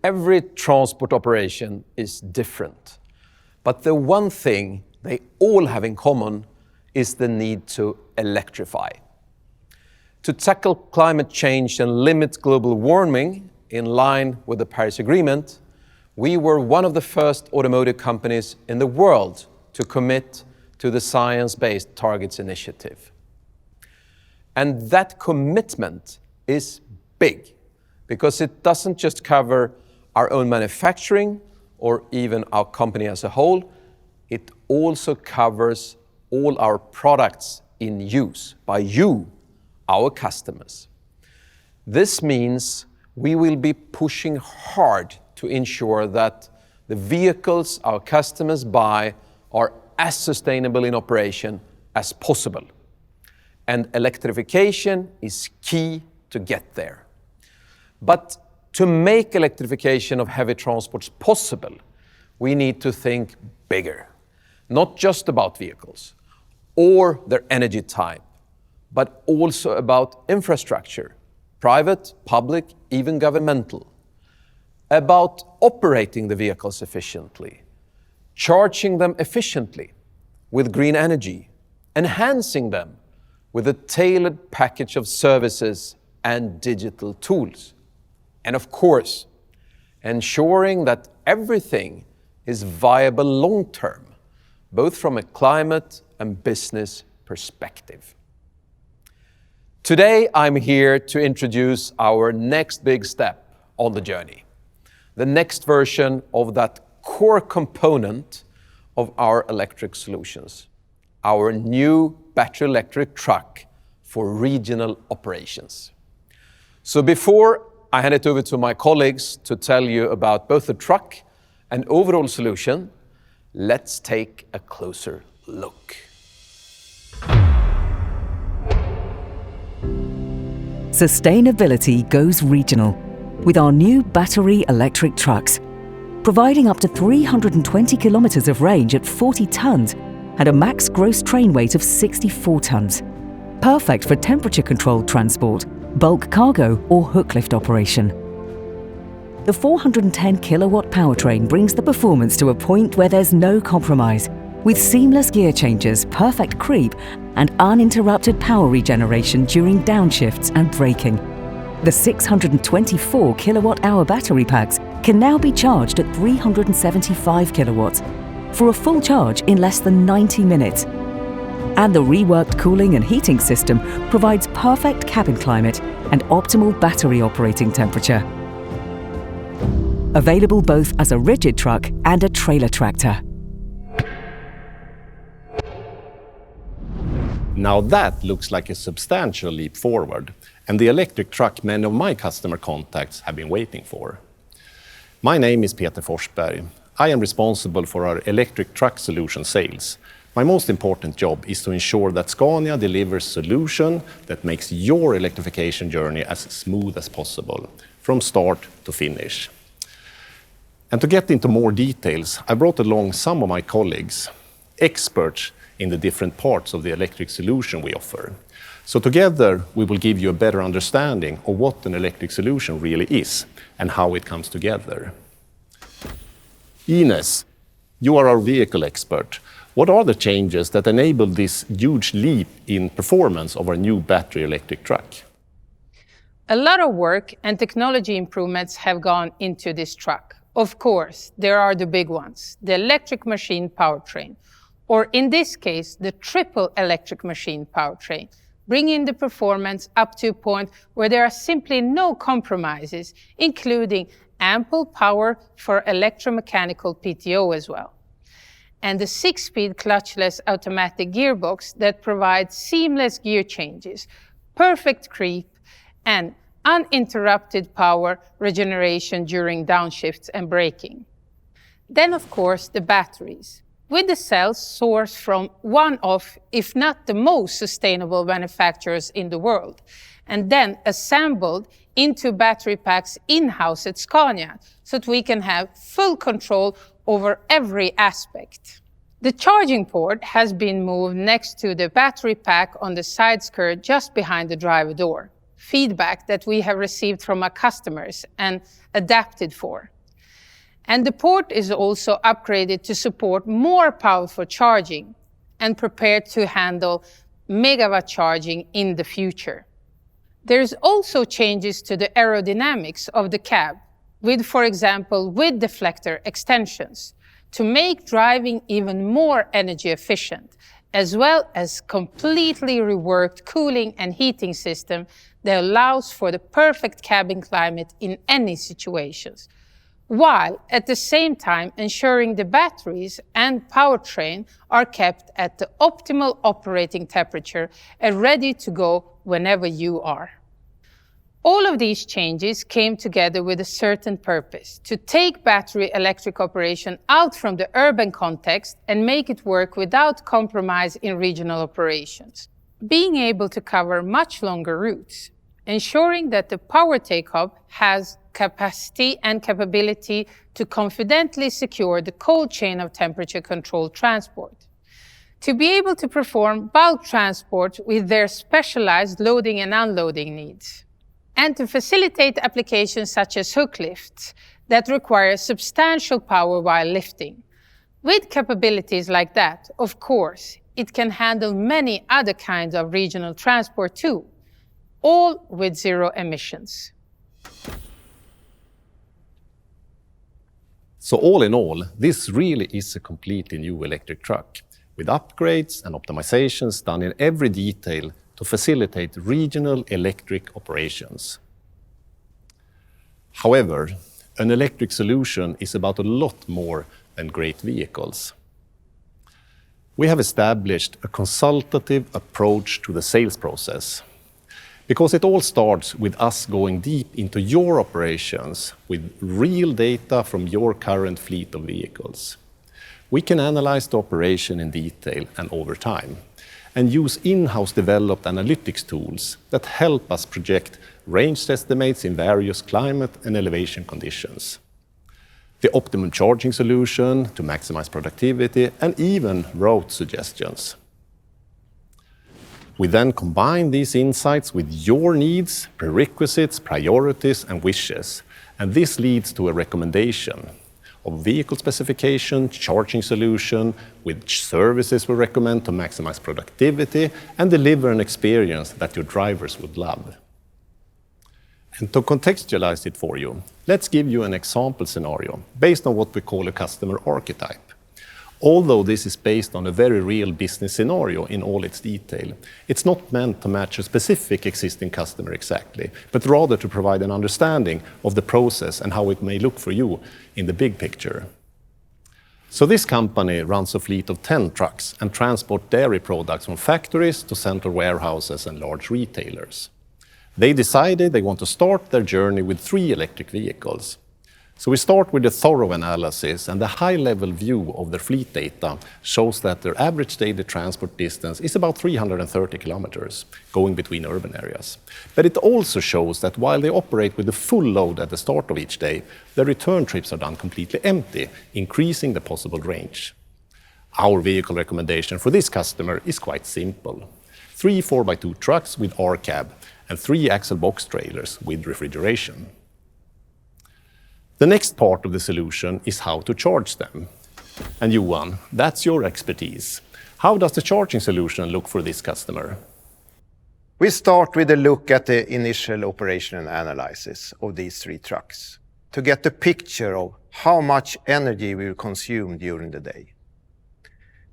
Every transport operation is different, but the one thing they all have in common is the need to electrify. To tackle climate change and limit global warming in line with the Paris Agreement, we were one of the first automotive companies in the world to commit to the Science Based Targets initiative. And that commitment is big, because it doesn't just cover our own manufacturing or even our company as a whole, it also covers all our products in use by you, our customers. This means we will be pushing hard to ensure that the vehicles our customers buy are as sustainable in operation as possible. And electrification is key to get there. But to make electrification of heavy transports possible, we need to think bigger, not just about vehicles or their energy type, but also about infrastructure, private, public, even governmental, about operating the vehicles efficiently, charging them efficiently with green energy, enhancing them with a tailored package of services and digital tools. And of course, ensuring that everything is viable long-term, both from a climate and business perspective. Today, I'm here to introduce our next big step on the journey, the next version of that core component of our electric solutions, our new battery electric truck for regional operations. So before I hand it over to my colleagues to tell you about both the truck and overall solution, let's take a closer look. Sustainability goes regional with our new battery electric trucks, providing up to 320 kilometers of range at 40 tons and a max gross train weight of 64 tons. Perfect for temperature-controlled transport, bulk cargo or hook lift operation. The 410 kilowatt powertrain brings the performance to a point where there's no compromise, with seamless gear changes, perfect creep and uninterrupted power regeneration during downshifts and braking. The 624 kilowatt-hour battery packs can now be charged at 375 kilowatts for a full charge in less than 90 minutes. And the reworked cooling and heating system provides perfect cabin climate and optimal battery operating temperature. Available both as a rigid truck and a trailer tractor. Now that looks like a substantial leap forward, and the electric truck many of my customer contacts have been waiting for. My name is Peter Forsberg. I am responsible for our electric truck solution sales. My most important job is to ensure that Scania delivers a solution that makes your electrification journey as smooth as possible, from start to finish. And to get into more details, I brought along some of my colleagues, experts in the different parts of the electric solution we offer. So together, we will give you a better understanding of what an electric solution really is and how it comes together. Ines, you are our vehicle expert. What are the changes that enable this huge leap in performance of our new battery electric truck? A lot of work and technology improvements have gone into this truck. Of course, there are the big ones, the electric machine powertrain, or in this case, the triple electric machine powertrain, bringing the performance up to a point where there are simply no compromises, including ample power for electromechanical PTO as well. And the 6-speed clutchless automatic gearbox that provides seamless gear changes, perfect creep, and uninterrupted power regeneration during downshifts and braking. Then, of course, the batteries, with the cells sourced from one of, if not the most sustainable manufacturers in the world, and then assembled into battery packs in-house at Scania, so that we can have full control over every aspect. The charging port has been moved next to the battery pack on the side skirt just behind the driver door. Feedback that we have received from our customers and adapted for. And the port is also upgraded to support more powerful charging and prepared to handle megawatt charging in the future. There's also changes to the aerodynamics of the cab, with, for example, with deflector extensions, to make driving even more energy efficient, as well as completely reworked cooling and heating system that allows for the perfect cabin climate in any situations, while at the same time ensuring the batteries and powertrain are kept at the optimal operating temperature and ready to go whenever you are. All of these changes came together with a certain purpose: to take battery electric operation out from the urban context and make it work without compromise in regional operations. Being able to cover much longer routes, ensuring that the power take-up has capacity and capability to confidently secure the cold chain of temperature-controlled transport. To be able to perform bulk transport with their specialized loading and unloading needs. And to facilitate applications such as hook lifts that require substantial power while lifting. With capabilities like that, of course, it can handle many other kinds of regional transport too, all with zero emissions. So all in all, this really is a completely new electric truck, with upgrades and optimizations done in every detail to facilitate regional electric operations. However, an electric solution is about a lot more than great vehicles. We have established a consultative approach to the sales process, because it all starts with us going deep into your operations with real data from your current fleet of vehicles. We can analyze the operation in detail and over time, and use in-house developed analytics tools that help us project range estimates in various climate and elevation conditions, the optimum charging solution to maximize productivity, and even route suggestions. We then combine these insights with your needs, prerequisites, priorities, and wishes, and this leads to a recommendation of vehicle specification, charging solution, which services we recommend to maximize productivity and deliver an experience that your drivers would love. And to contextualize it for you, let's give you an example scenario based on what we call a customer archetype. Although this is based on a very real business scenario in all its detail, it's not meant to match a specific existing customer exactly, but rather to provide an understanding of the process and how it may look for you in the big picture. So this company runs a fleet of 10 trucks and transport dairy products from factories to central warehouses and large retailers. They decided they want to start their journey with 3 electric vehicles. So we start with a thorough analysis, and the high-level view of their fleet data shows that their average daily transport distance is about 330 kilometers, going between urban areas. But it also shows that while they operate with a full load at the start of each day, their return trips are done completely empty, increasing the possible range. Our vehicle recommendation for this customer is quite simple: 3 4x2 trucks with R-cab and 3 axle box trailers with refrigeration. The next part of the solution is how to charge them. And Johan, that's your expertise. How does the charging solution look for this customer? We start with a look at the initial operational analysis of these 3 trucks to get a picture of how much energy we will consume during the day.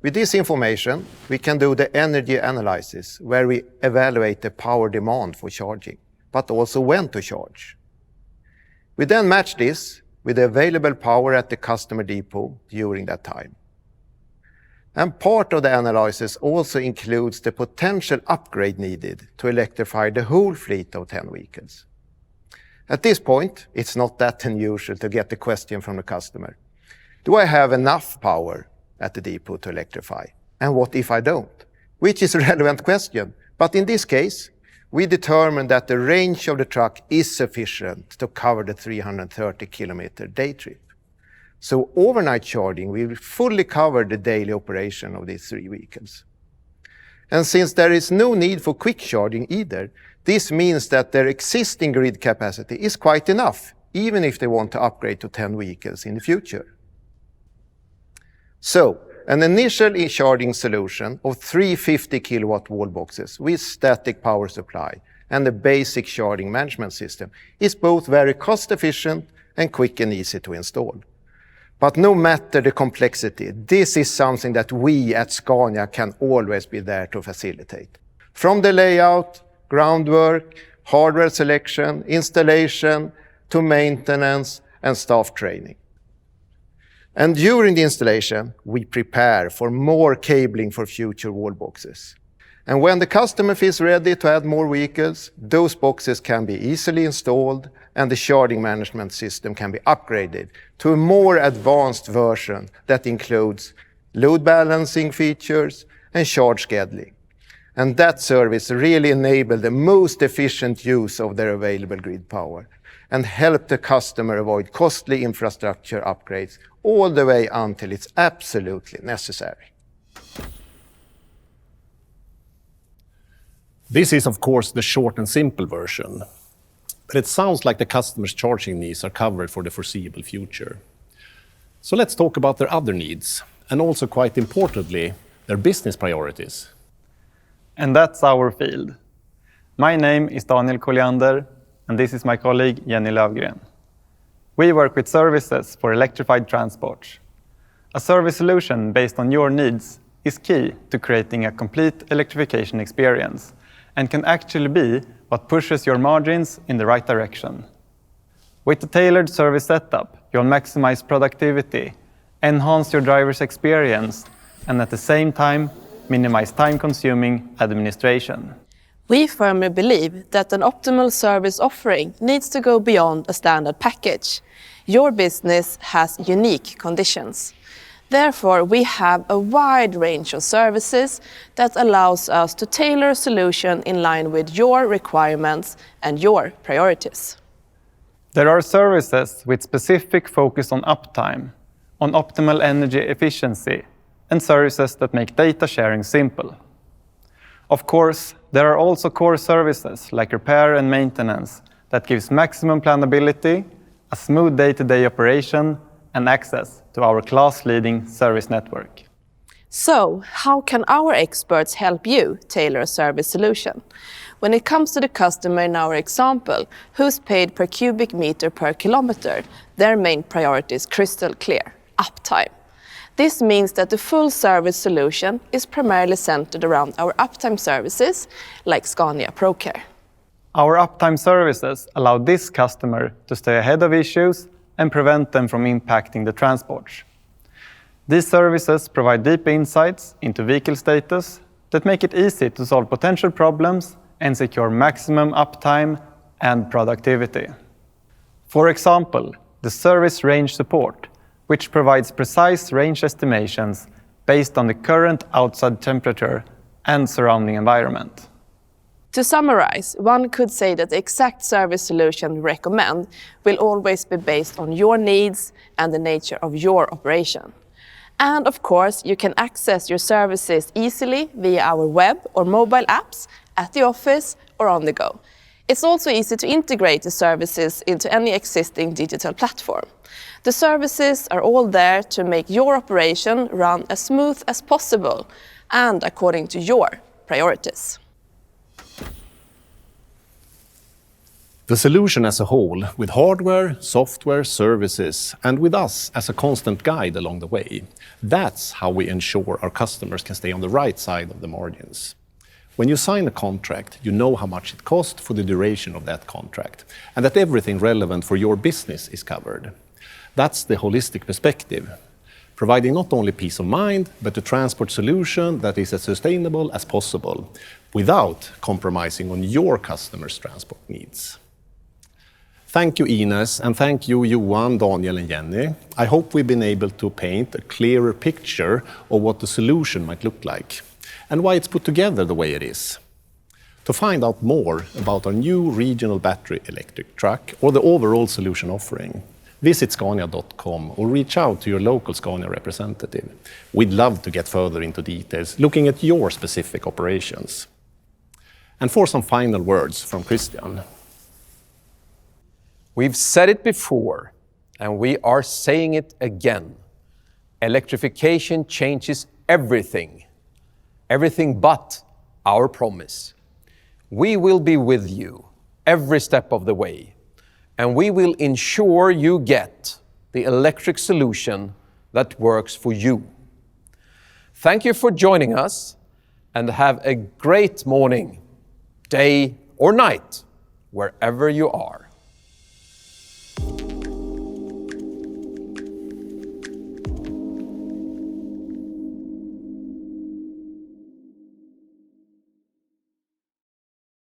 With this information, we can do the energy analysis where we evaluate the power demand for charging, but also when to charge. We then match this with the available power at the customer depot during that time. And part of the analysis also includes the potential upgrade needed to electrify the whole fleet of 10 vehicles. At this point, it's not that unusual to get the question from the customer: do I have enough power at the depot to electrify? And what if I don't? Which is a relevant question, but in this case, we determined that the range of the truck is sufficient to cover the 330-kilometer day trip. So overnight charging will fully cover the daily operation of these 3 vehicles. And since there is no need for quick charging either, this means that their existing grid capacity is quite enough, even if they want to upgrade to 10 vehicles in the future. So, an initial e-charging solution of 350 kilowatt wall boxes with static power supply and a basic charging management system is both very cost efficient and quick and easy to install. But no matter the complexity, this is something that we at Scania can always be there to facilitate. From the layout, groundwork, hardware selection, installation, to maintenance and staff training. And during the installation, we prepare for more cabling for future wall boxes. And when the customer feels ready to add more vehicles, those boxes can be easily installed and the charging management system can be upgraded to a more advanced version that includes load balancing features and charge scheduling. And that service really enables the most efficient use of their available grid power and help the customer avoid costly infrastructure upgrades all the way until it's absolutely necessary. This is, of course, the short and simple version, but it sounds like the customer's charging needs are covered for the foreseeable future. So let's talk about their other needs, and also, quite importantly, their business priorities. And that's our field. My name is Daniel Colliander, and this is my colleague Jenny Lövgren. We work with services for electrified transport. A service solution based on your needs is key to creating a complete electrification experience and can actually be what pushes your margins in the right direction. With the tailored service setup, you'll maximize productivity, enhance your driver's experience, and at the same time, minimize time-consuming administration. We firmly believe that an optimal service offering needs to go beyond a standard package. Your business has unique conditions. Therefore, we have a wide range of services that allows us to tailor a solution in line with your requirements and your priorities. There are services with specific focus on uptime, on optimal energy efficiency, and services that make data sharing simple. Of course, there are also core services like repair and maintenance that gives maximum planability, a smooth day-to-day operation, and access to our class-leading service network. So, how can our experts help you tailor a service solution? When it comes to the customer in our example, who's paid per cubic meter per kilometer, their main priority is crystal clear: uptime. This means that the full service solution is primarily centered around our uptime services, like Scania ProCare. Our uptime services allow this customer to stay ahead of issues and prevent them from impacting the transport. These services provide deep insights into vehicle status that make it easy to solve potential problems and secure maximum uptime and productivity. For example, the service range support, which provides precise range estimations based on the current outside temperature and surrounding environment. To summarize, one could say that the exact service solution we recommend will always be based on your needs and the nature of your operation. And of course, you can access your services easily via our web or mobile apps, at the office or on the go. It's also easy to integrate the services into any existing digital platform. The services are all there to make your operation run as smooth as possible and according to your priorities. The solution as a whole, with hardware, software, services, and with us as a constant guide along the way, that's how we ensure our customers can stay on the right side of the margins. When you sign a contract, you know how much it costs for the duration of that contract, and that everything relevant for your business is covered. That's the holistic perspective, providing not only peace of mind, but a transport solution that is as sustainable as possible, without compromising on your customers' transport needs. Thank you, Ines, and thank you, Johan, Daniel, and Jenny. I hope we've been able to paint a clearer picture of what the solution might look like, and why it's put together the way it is. To find out more about our new regional battery electric truck or the overall solution offering, visit Scania.com or reach out to your local Scania representative. We'd love to get further into details, looking at your specific operations. And for some final words from Christian. We've said it before, and we are saying it again. Electrification changes everything but our promise. We will be with you every step of the way, and we will ensure you get the electric solution that works for you. Thank you for joining us, and have a great morning, day or night, wherever you are.